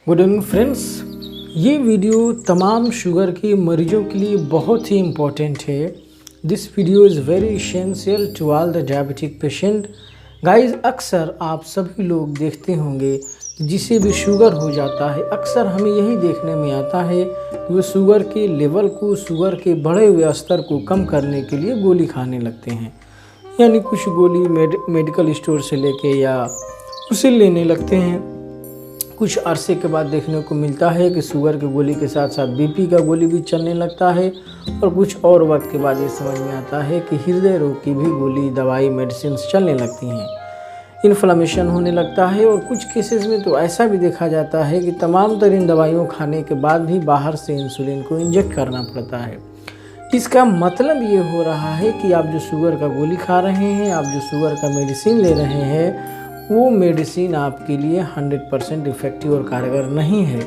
Good evening friends. ये video तमाम sugar के मरीजों के लिए बहुत ही इम्पोर्टेंट है। This video is very essential to all the diabetic patient. Guys, अक्सर आप सभी लोग देखते होंगे जिसे भी शुगर हो जाता है, अक्सर हमें यही देखने में आता है कि वो शुगर के लेवल को, शुगर के बढ़े हुए स्तर को कम करने के लिए गोली खाने लगते हैं। यानी कुछ गोली मेडिकल स्टोर से लेके या उसे लेने लगते हैं। कुछ अरसे के बाद देखने को मिलता है कि शुगर की गोली के साथ साथ बीपी का गोली भी चलने लगता है, और कुछ और वक्त के बाद ये समझ में आता है कि हृदय रोग की भी गोली, दवाई, मेडिसिन चलने लगती हैं। इन्फ्लेमेशन होने लगता है, और कुछ केसेस में तो ऐसा भी देखा जाता है कि तमाम तरीन दवाइयों खाने के बाद भी बाहर से इंसुलिन को इंजेक्ट करना पड़ता है। इसका मतलब ये हो रहा है कि आप जो शुगर का गोली खा रहे हैं, आप जो शुगर का मेडिसिन ले रहे हैं, वो मेडिसिन आपके लिए 100% इफ़ेक्टिव और कारगर नहीं है।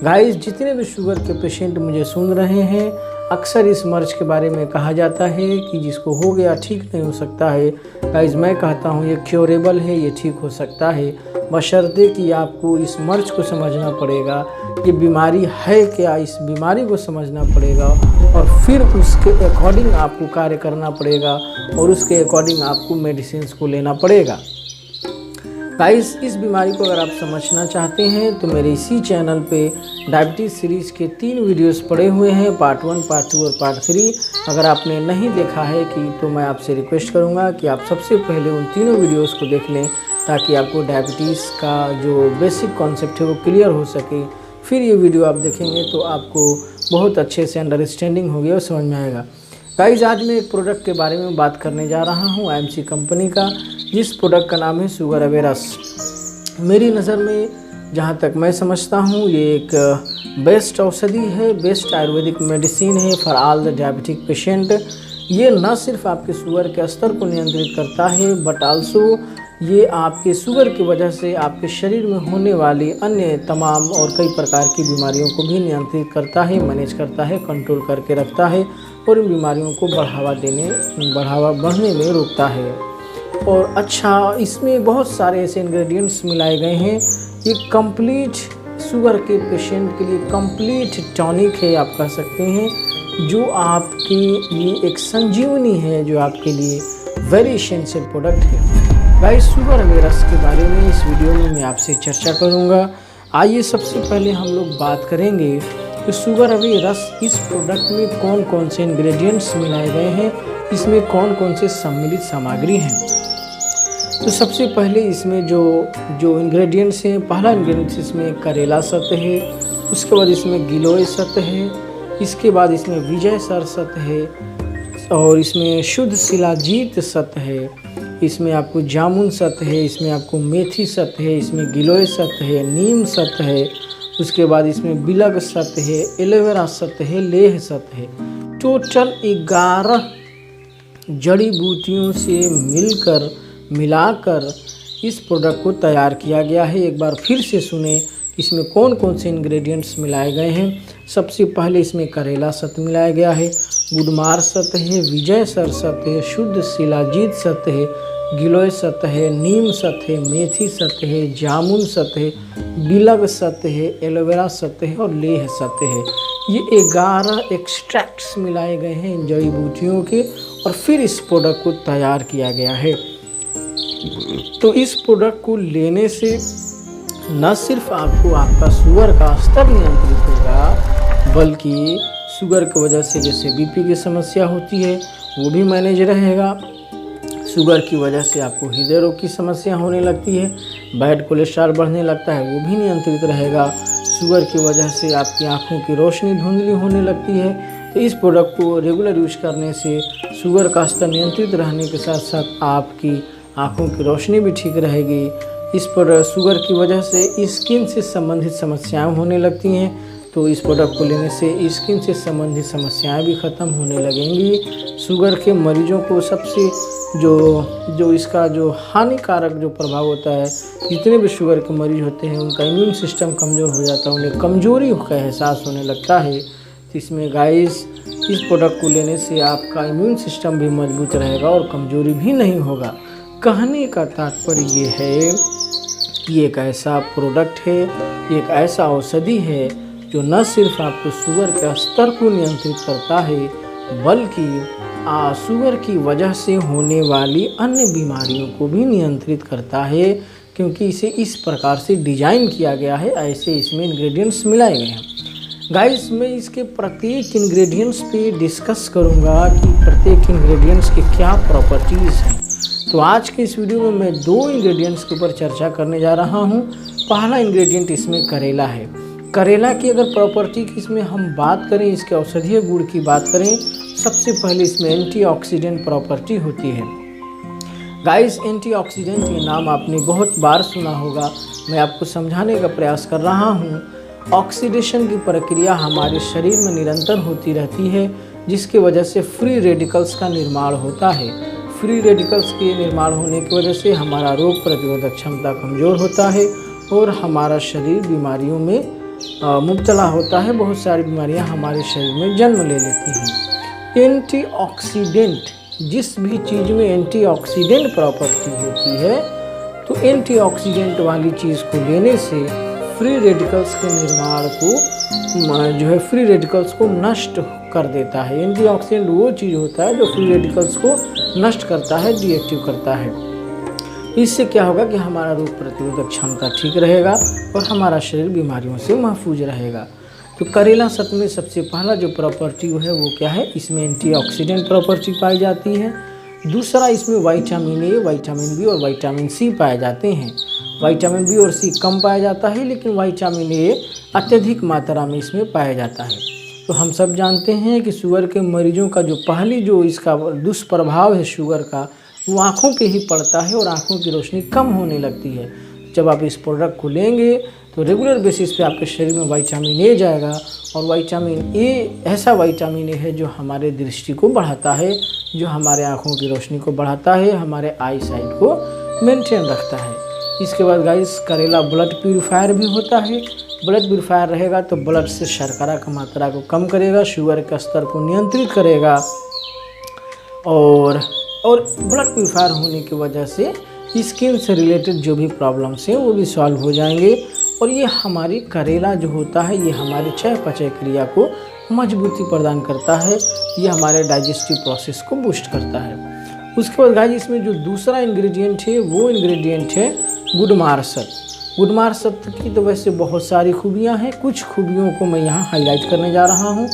गाइस, जितने भी शुगर के पेशेंट मुझे सुन रहे हैं, अक्सर इस मर्ज के बारे में कहा जाता है कि जिसको हो गया ठीक नहीं हो सकता है। गाइस, मैं कहता हूँ ये क्योरेबल है, ये ठीक हो सकता है, बशर्ते कि आपको इस मर्ज को समझना पड़ेगा, ये बीमारी है क्या, इस बीमारी को समझना पड़ेगा, और फिर उसके अकॉर्डिंग आपको कार्य करना पड़ेगा, और उसके अकॉर्डिंग आपको मेडिसिन को लेना पड़ेगा। गाइस, इस बीमारी को अगर आप समझना चाहते हैं तो मेरे इसी चैनल पे डायबिटीज़ सीरीज़ के 3 वीडियोस पड़े हुए हैं, पार्ट 1, पार्ट 2 और पार्ट 3। अगर आपने नहीं देखा है तो मैं आपसे रिक्वेस्ट करूंगा कि आप सबसे पहले उन तीनों वीडियोस को देख लें, ताकि आपको डायबिटीज़ का जो बेसिक कॉन्सेप्ट है वो क्लियर हो सके। फिर ये वीडियो आप देखेंगे तो आपको बहुत अच्छे से अंडरस्टैंडिंग होगी और समझ में आएगा। गाइस, आज मैं एक प्रोडक्ट के बारे में बात करने जा रहा हूँ, IMC कंपनी का, जिस प्रोडक्ट का नाम है शुगर अवेरस। मेरी नज़र में जहाँ तक मैं समझता हूँ ये एक बेस्ट औषधि है, बेस्ट आयुर्वेदिक मेडिसिन है for all the diabetic patient. ये न सिर्फ आपके शुगर के स्तर को नियंत्रित करता है, बट आल्सो ये आपके शुगर की वजह से आपके शरीर में होने वाली अन्य तमाम और कई प्रकार की बीमारियों को भी नियंत्रित करता है, मैनेज करता है, कंट्रोल करके रखता है, और इन बीमारियों को बढ़ावा बढ़ने में रोकता है। और अच्छा, इसमें बहुत सारे ऐसे इंग्रेडिएंट्स मिलाए गए हैं। ये कंप्लीट शुगर के पेशेंट के लिए कंप्लीट टॉनिक है, आप कह सकते हैं, जो आपके लिए एक संजीवनी है, जो आपके लिए वेरी एसेंशियल प्रोडक्ट है। गाइस, शुगर अवेरस के बारे में इस वीडियो में मैं आपसे चर्चा करूंगा। आइए सबसे पहले हम लोग बात करेंगे कि शुगर अवेरस इस प्रोडक्ट में कौन कौन से इंग्रेडिएंट्स मिलाए गए हैं, इसमें कौन कौन से सम्मिलित सामग्री हैं। तो सबसे पहले इसमें जो इंग्रेडिएंट्स हैं, पहला इंग्रेडिएंट्स इसमें करेला सत्व है, उसके बाद इसमें गिलोय सत्व है, इसके बाद इसमें विजय सर सत्व है, और इसमें शुद्ध शिलाजीत सत्व है, इसमें आपको जामुन सत्व है, इसमें आपको मेथी सत्व है, इसमें गिलोय सत्व है, नीम सत्व है, उसके बाद इसमें बिलग सत्व है, एलोवेरा सत्व है, लेह सत्व है। टोटल 11 जड़ी बूटियों से मिलाकर इस प्रोडक्ट को तैयार किया गया है। एक बार फिर से सुने इसमें कौन कौन से इंग्रेडिएंट्स मिलाए गए हैं। सबसे पहले इसमें करेला सत्व मिलाया गया है, गुडमार सत्व है, विजय सर सत्व है, शुद्ध शिलाजीत सत्व है, गिलोय सत्व है, नीम सत्व है, मेथी सत्व है, जामुन सत्व है, बिलग सत्व है, एलोवेरा सत्व है, और लेह सत्व है। ये 11 एक्सट्रैक्ट्स मिलाए गए हैं इन जड़ी बूटियों के, और फिर इस प्रोडक्ट को तैयार किया गया है। तो इस प्रोडक्ट को लेने से न सिर्फ आपको आपका शुगर का स्तर नियंत्रित होगा, बल्कि शुगर की वजह से जैसे बीपी की समस्या होती है वो भी मैनेज रहेगा। शुगर की वजह से आपको हृदय रोग की समस्या होने लगती है, बैड कोलेस्ट्रॉल बढ़ने लगता है, वो भी नियंत्रित रहेगा। शुगर की वजह से आपकी आँखों की रोशनी धुंधली होने लगती है। तो इस प्रोडक्ट को रेगुलर यूज करने से शुगर का स्तर नियंत्रित रहने के साथ साथ आपकी आँखों की रोशनी भी ठीक रहेगी। इस पर शुगर की वजह से स्किन से संबंधित समस्याएं होने लगती हैं, तो इस प्रोडक्ट को लेने से स्किन से संबंधित समस्याएं भी ख़त्म होने लगेंगी। शुगर के मरीजों को सबसे जो इसका जो हानिकारक जो प्रभाव होता है, जितने भी शुगर के मरीज होते हैं उनका इम्यून सिस्टम कमज़ोर हो जाता है, उन्हें कमज़ोरी का एहसास होने लगता है। तो इसमें गाइस, इस प्रोडक्ट को लेने से आपका इम्यून सिस्टम भी मजबूत रहेगा और कमज़ोरी भी नहीं होगा। कहने का तात्पर्य ये है कि एक ऐसा प्रोडक्ट है एक ऐसा औषधि है जो न सिर्फ आपको शुगर के स्तर को नियंत्रित करता है बल्कि शुगर की वजह से होने वाली अन्य बीमारियों को भी नियंत्रित करता है, क्योंकि इसे इस प्रकार से डिजाइन किया गया है, ऐसे इसमें इंग्रेडिएंट्स मिलाए गए हैं। गाइस, मैं इसके प्रत्येक इंग्रेडिएंट्स पे डिस्कस करूंगा कि प्रत्येक इंग्रेडिएंट्स के क्या प्रॉपर्टीज़ हैं। तो आज के इस वीडियो में मैं 2 इंग्रेडिएंट्स के ऊपर चर्चा करने जा रहा हूं। पहला इंग्रेडिएंट इसमें करेला है। करेला की अगर प्रॉपर्टी की इसमें हम बात करें, इसके औषधीय गुण की बात करें, सबसे पहले इसमें एंटीऑक्सीडेंट प्रॉपर्टी होती है। गाइस, एंटीऑक्सीडेंट ये नाम आपने बहुत बार सुना होगा, मैं आपको समझाने का प्रयास कर रहा हूँ। ऑक्सीडेशन की प्रक्रिया हमारे शरीर में निरंतर होती रहती है, जिसकी वजह से फ्री रेडिकल्स का निर्माण होता है। फ्री रेडिकल्स के निर्माण होने की वजह से हमारा रोग प्रतिरोधक क्षमता कमज़ोर होता है और हमारा शरीर बीमारियों में मुब्तला होता है। बहुत सारी बीमारियां हमारे शरीर में जन्म ले लेती हैं। एंटीऑक्सीडेंट, जिस भी चीज़ में एंटीऑक्सीडेंट प्रॉपर्टी होती है, तो एंटीऑक्सीडेंट वाली चीज़ को लेने से फ्री रेडिकल्स के निर्माण को फ्री रेडिकल्स को नष्ट कर देता है। एंटीऑक्सीडेंट वो चीज़ होता है जो फ्री रेडिकल्स को नष्ट करता है, डीएक्टिव करता है। इससे क्या होगा कि हमारा रोग प्रतिरोधक क्षमता ठीक रहेगा और हमारा शरीर बीमारियों से महफूज रहेगा। तो करेला सत्व में सबसे पहला जो प्रॉपर्टी है वो क्या है, इसमें एंटीऑक्सीडेंट प्रॉपर्टी पाई जाती है। दूसरा, इसमें विटामिन ए, विटामिन बी और विटामिन सी पाए जाते हैं। विटामिन बी और सी कम पाया जाता है, लेकिन विटामिन ए अत्यधिक मात्रा में इसमें पाया जाता है। तो हम सब जानते हैं कि शुगर के मरीजों का जो पहली जो इसका दुष्प्रभाव है शुगर का, वो आँखों पे ही पड़ता है और आँखों की रोशनी कम होने लगती है। जब आप इस प्रोडक्ट को लेंगे तो रेगुलर बेसिस पे आपके शरीर में विटामिन ए जाएगा, और विटामिन ए ऐसा विटामिन ए है जो हमारे दृष्टि को बढ़ाता है, जो हमारे आँखों की रोशनी को बढ़ाता है, हमारे आई साइट को मेंटेन रखता है। इसके बाद गाइस, करेला ब्लड प्यूरीफायर भी होता है। ब्लड प्यूरीफायर रहेगा तो ब्लड से शर्करा की मात्रा को कम करेगा, शुगर के स्तर को नियंत्रित करेगा, और ब्लड प्यूरीफायर होने की वजह से स्किन से रिलेटेड जो भी प्रॉब्लम्स हैं वो भी सॉल्व हो जाएंगे। और ये हमारी करेला जो होता है, ये हमारी चयापचय क्रिया को मजबूती प्रदान करता है, ये हमारे डाइजेस्टिव प्रोसेस को बूस्ट करता है। उसके बाद गाइस, इसमें जो दूसरा इंग्रेडिएंट है वो इंग्रेडिएंट है गुडमार सत्व। गुडमार सत्व की तो वैसे बहुत सारी खूबियाँ हैं, कुछ खूबियों को मैं यहाँ हाईलाइट करने जा रहा हूँ।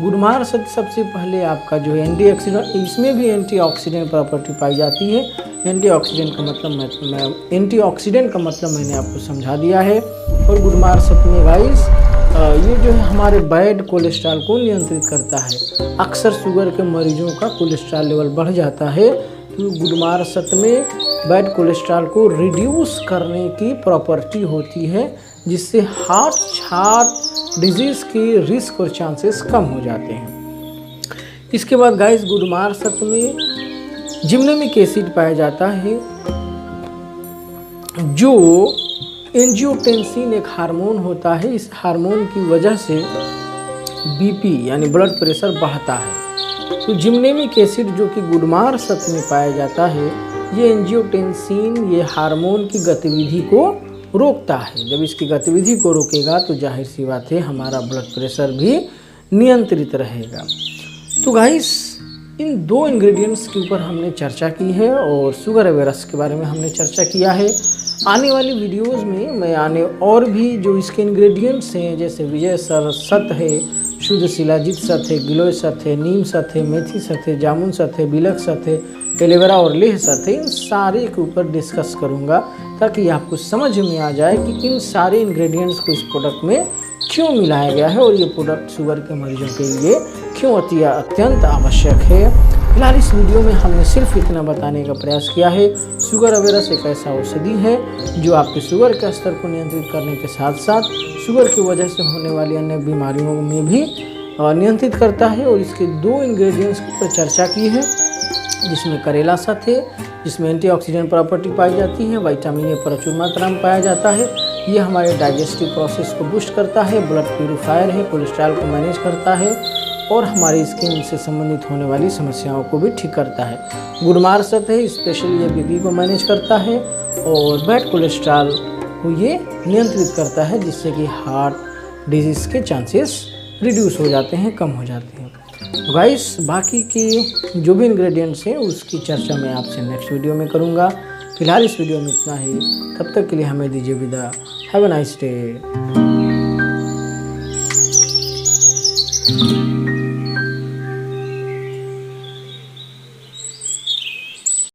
गुडमार सत्व सबसे पहले आपका जो है एंटीऑक्सीडेंट, इसमें भी एंटीऑक्सीडेंट प्रॉपर्टी पाई जाती है। एंटीऑक्सीडेंट का मतलब मैंने आपको समझा दिया है। और गुडमार सत्व में गाइस, ये जो है हमारे बैड कोलेस्ट्रॉल को नियंत्रित करता है। अक्सर शुगर के मरीजों का कोलेस्ट्रॉल लेवल बढ़ जाता है, तो गुडमार सत्व में बैड कोलेस्ट्रॉल को रिड्यूस करने की प्रॉपर्टी होती है, जिससे हार्ट डिजीज़ की रिस्क और चांसेस कम हो जाते हैं। इसके बाद गाइस, गुडमार सत्व में जिम्नोमिक एसिड पाया जाता है, जो एंजियोटेंसिन एक हार्मोन होता है। इस हार्मोन की वजह से बीपी यानी ब्लड प्रेशर बढ़ता है। तो जिम्नोमिक एसिड जो कि गुडमार सत्व में पाया जाता है, ये एंजियोटेंसिन, ये हार्मोन की गतिविधि को रोकता है। जब इसकी गतिविधि को रोकेगा तो जाहिर सी बात है हमारा ब्लड प्रेशर भी नियंत्रित रहेगा। तो गाइस, इन 2 इंग्रेडिएंट्स के ऊपर हमने चर्चा की है और शुगर अवेयरनेस के बारे में हमने चर्चा किया है। आने वाली वीडियोस में मैं और भी जो इसके इंग्रेडिएंट्स हैं, जैसे विजय सत्व है, शुद्ध शिलाजीत सत्व है, गिलोय सत्व है, नीम सत्व है, मेथी सत्व है, जामुन सत्व है, बिलक सत्व है, एलोवेरा और लेह सत्व है, इन सारे के ऊपर डिस्कस करूंगा, ताकि आपको समझ में आ जाए कि इन सारे इंग्रेडिएंट्स को इस प्रोडक्ट में क्यों मिलाया गया है और ये प्रोडक्ट शुगर के मरीजों के लिए क्यों अत्यंत आवश्यक है। फिलहाल इस वीडियो में हमने सिर्फ इतना बताने का प्रयास किया है, शुगर अवेयरनेस एक ऐसा औषधि है जो आपके शुगर के स्तर को नियंत्रित करने के साथ साथ शुगर की वजह से होने वाली अन्य बीमारियों में भी नियंत्रित करता है। और इसके 2 इंग्रेडिएंट्स पर चर्चा की है, जिसमें करेला सत्व है, जिसमें एंटीऑक्सीडेंट प्रॉपर्टी पाई जाती है, विटामिन ए प्रचुर मात्रा में पाया जाता है, ये हमारे डाइजेस्टिव प्रोसेस को बूस्ट करता है, ब्लड प्यूरीफायर है, कोलेस्ट्रॉल को मैनेज करता है और हमारी स्किन से संबंधित होने वाली समस्याओं को भी ठीक करता है। गुडमार सत्व है, स्पेशली ये बीपी को मैनेज करता है और बैड कोलेस्ट्रॉल को ये नियंत्रित करता है, जिससे कि हार्ट डिजीज़ के चांसेस रिड्यूस हो जाते हैं, कम हो जाते हैं। गाइस बाकी की जो भी इंग्रेडिएंट्स हैं उसकी चर्चा मैं आपसे नेक्स्ट वीडियो में करूँगा। फिलहाल इस वीडियो में इतना ही, तब तक के लिए हमें दीजिए विदा। Have a nice day.